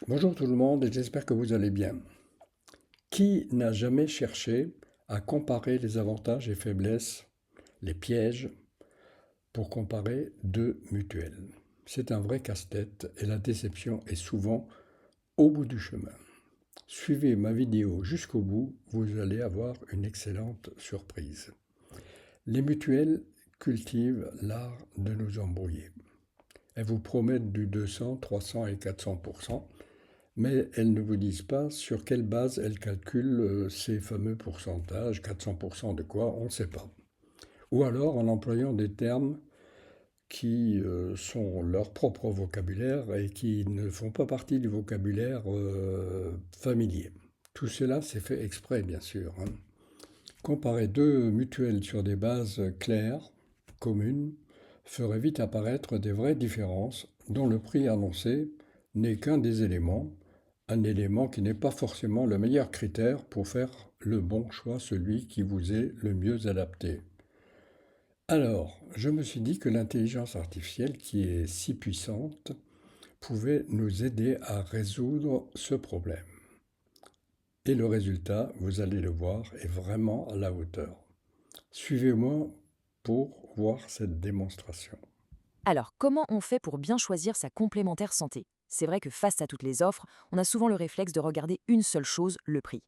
Bonjour tout le monde et j'espère que vous allez bien. Qui n'a jamais cherché à comparer les avantages et faiblesses, les pièges, pour comparer deux mutuelles? C'est un vrai casse-tête et la déception est souvent au bout du chemin. Suivez ma vidéo jusqu'au bout, vous allez avoir une excellente surprise. Les mutuelles cultivent l'art de nous embrouiller. Elles vous promettent du 200, 300 et 400%. Mais elles ne vous disent pas sur quelle base elles calculent ces fameux pourcentages, 400% de quoi, on ne sait pas. Ou alors en employant des termes qui sont leur propre vocabulaire et qui ne font pas partie du vocabulaire familier. Tout cela c'est fait exprès, bien sûr, hein. Comparer deux mutuelles sur des bases claires, communes, ferait vite apparaître des vraies différences dont le prix annoncé n'est qu'un des éléments, un élément qui n'est pas forcément le meilleur critère pour faire le bon choix, celui qui vous est le mieux adapté. Alors, je me suis dit que l'intelligence artificielle, qui est si puissante, pouvait nous aider à résoudre ce problème. Et le résultat, vous allez le voir, est vraiment à la hauteur. Suivez-moi pour voir cette démonstration. Alors, comment on fait pour bien choisir sa complémentaire santé? C'est vrai que face à toutes les offres, on a souvent le réflexe de regarder une seule chose, le prix.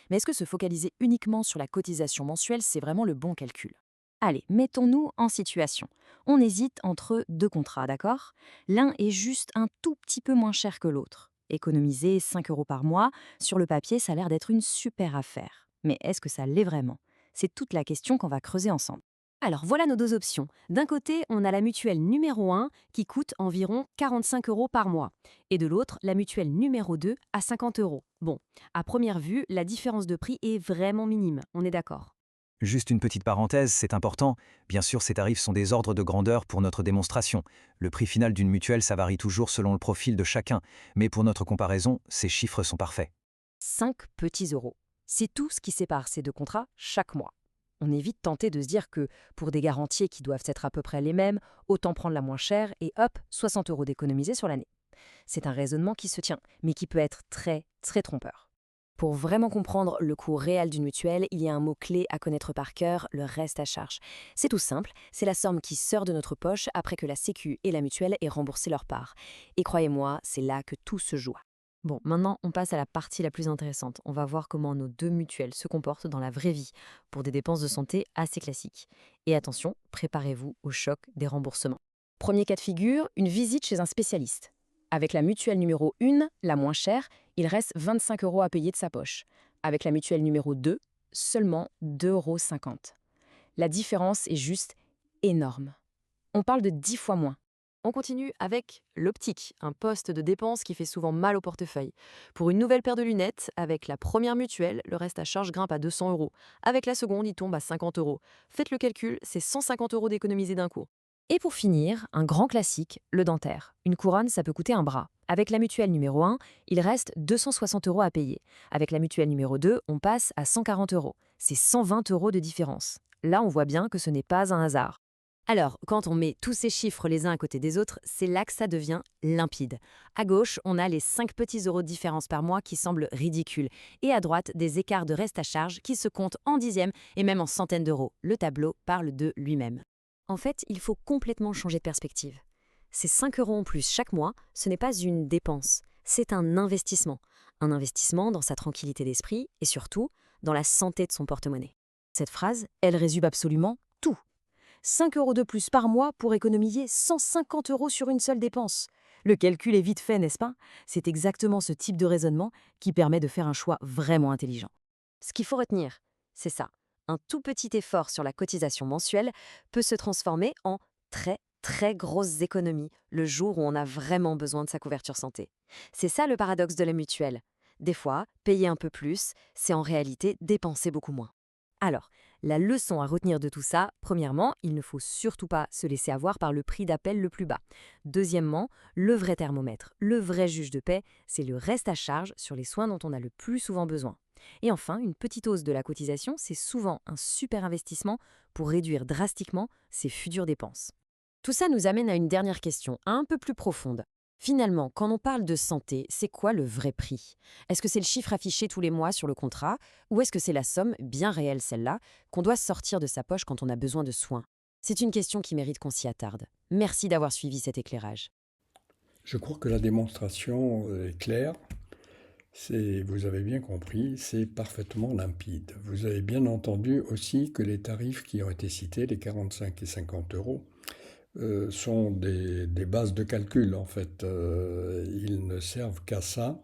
Mais est-ce que se focaliser uniquement sur la cotisation mensuelle, c'est vraiment le bon calcul? Allez, mettons-nous en situation. On hésite entre deux contrats, d'accord? L'un est juste un tout petit peu moins cher que l'autre. Économiser 5 euros par mois, sur le papier, ça a l'air d'être une super affaire. Mais est-ce que ça l'est vraiment? C'est toute la question qu'on va creuser ensemble. Alors voilà nos deux options. D'un côté, on a la mutuelle numéro 1 qui coûte environ 45 euros par mois. Et de l'autre, la mutuelle numéro 2 à 50 euros. Bon, à première vue, la différence de prix est vraiment minime, on est d'accord. Juste une petite parenthèse, c'est important. Bien sûr, ces tarifs sont des ordres de grandeur pour notre démonstration. Le prix final d'une mutuelle, ça varie toujours selon le profil de chacun. Mais pour notre comparaison, ces chiffres sont parfaits. 5 petits euros. C'est tout ce qui sépare ces deux contrats chaque mois. On est vite tenté de se dire que pour des garanties qui doivent être à peu près les mêmes, autant prendre la moins chère et hop, 60 euros d'économiser sur l'année. C'est un raisonnement qui se tient, mais qui peut être très, très trompeur. Pour vraiment comprendre le coût réel d'une mutuelle, il y a un mot-clé à connaître par cœur, le reste à charge. C'est tout simple, c'est la somme qui sort de notre poche après que la Sécu et la mutuelle aient remboursé leur part. Et croyez-moi, c'est là que tout se joue. Bon, maintenant on passe à la partie la plus intéressante. On va voir comment nos deux mutuelles se comportent dans la vraie vie, pour des dépenses de santé assez classiques. Et attention, préparez-vous au choc des remboursements. Premier cas de figure, une visite chez un spécialiste. Avec la mutuelle numéro 1, la moins chère, il reste 25 euros à payer de sa poche. Avec la mutuelle numéro 2, seulement 2,50 euros. La différence est juste énorme. On parle de 10 fois moins. On continue avec l'optique, un poste de dépense qui fait souvent mal au portefeuille. Pour une nouvelle paire de lunettes, avec la première mutuelle, le reste à charge grimpe à 200 euros. Avec la seconde, il tombe à 50 euros. Faites le calcul, c'est 150 euros d'économiser d'un coup. Et pour finir, un grand classique, le dentaire. Une couronne, ça peut coûter un bras. Avec la mutuelle numéro 1, il reste 260 euros à payer. Avec la mutuelle numéro 2, on passe à 140 euros. C'est 120 euros de différence. Là, on voit bien que ce n'est pas un hasard. Alors, quand on met tous ces chiffres les uns à côté des autres, c'est là que ça devient limpide. À gauche, on a les 5 petits euros de différence par mois qui semblent ridicules. Et à droite, des écarts de reste à charge qui se comptent en dixièmes et même en centaines d'euros. Le tableau parle de lui-même. En fait, il faut complètement changer de perspective. Ces 5 euros en plus chaque mois, ce n'est pas une dépense, c'est un investissement. Un investissement dans sa tranquillité d'esprit et surtout dans la santé de son porte-monnaie. Cette phrase, elle résume absolument tout. 5 euros de plus par mois pour économiser 150 euros sur une seule dépense. Le calcul est vite fait, n'est-ce pas? C'est exactement ce type de raisonnement qui permet de faire un choix vraiment intelligent. Ce qu'il faut retenir, c'est ça. Un tout petit effort sur la cotisation mensuelle peut se transformer en très très grosses économies le jour où on a vraiment besoin de sa couverture santé. C'est ça le paradoxe de la mutuelle. Des fois, payer un peu plus, c'est en réalité dépenser beaucoup moins. Alors, la leçon à retenir de tout ça, premièrement, il ne faut surtout pas se laisser avoir par le prix d'appel le plus bas. Deuxièmement, le vrai thermomètre, le vrai juge de paix, c'est le reste à charge sur les soins dont on a le plus souvent besoin. Et enfin, une petite hausse de la cotisation, c'est souvent un super investissement pour réduire drastiquement ses futures dépenses. Tout ça nous amène à une dernière question, un peu plus profonde. Finalement, quand on parle de santé, c'est quoi le vrai prix? Est-ce que c'est le chiffre affiché tous les mois sur le contrat ou est-ce que c'est la somme, bien réelle celle-là, qu'on doit sortir de sa poche quand on a besoin de soins? C'est une question qui mérite qu'on s'y attarde. Merci d'avoir suivi cet éclairage. Je crois que la démonstration est claire. Vous avez bien compris, c'est parfaitement limpide. Vous avez bien entendu aussi que les tarifs qui ont été cités, les 45 et 50 euros, sont des bases de calcul en fait. Ils ne servent qu'à ça.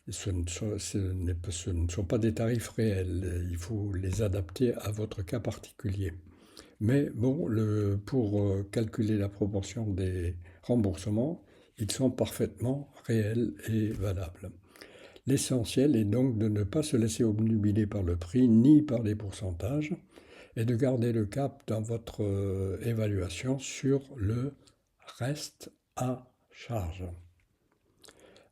Ce ne sont pas des tarifs réels. Il faut les adapter à votre cas particulier. Mais bon, pour calculer la proportion des remboursements, ils sont parfaitement réels et valables. L'essentiel est donc de ne pas se laisser obnubiler par le prix ni par les pourcentages et de garder le cap dans votre évaluation sur le reste à charge.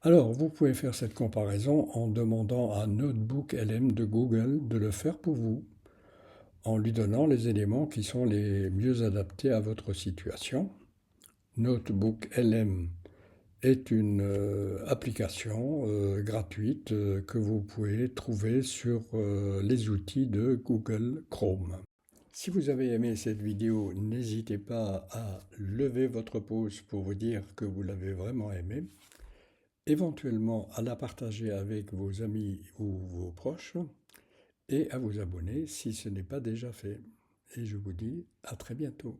Alors, vous pouvez faire cette comparaison en demandant à Notebook LM de Google de le faire pour vous, en lui donnant les éléments qui sont les mieux adaptés à votre situation. Notebook LM est une application gratuite que vous pouvez trouver sur les outils de Google Chrome. Si vous avez aimé cette vidéo, n'hésitez pas à lever votre pouce pour vous dire que vous l'avez vraiment aimé, éventuellement à la partager avec vos amis ou vos proches et à vous abonner si ce n'est pas déjà fait. Et je vous dis à très bientôt.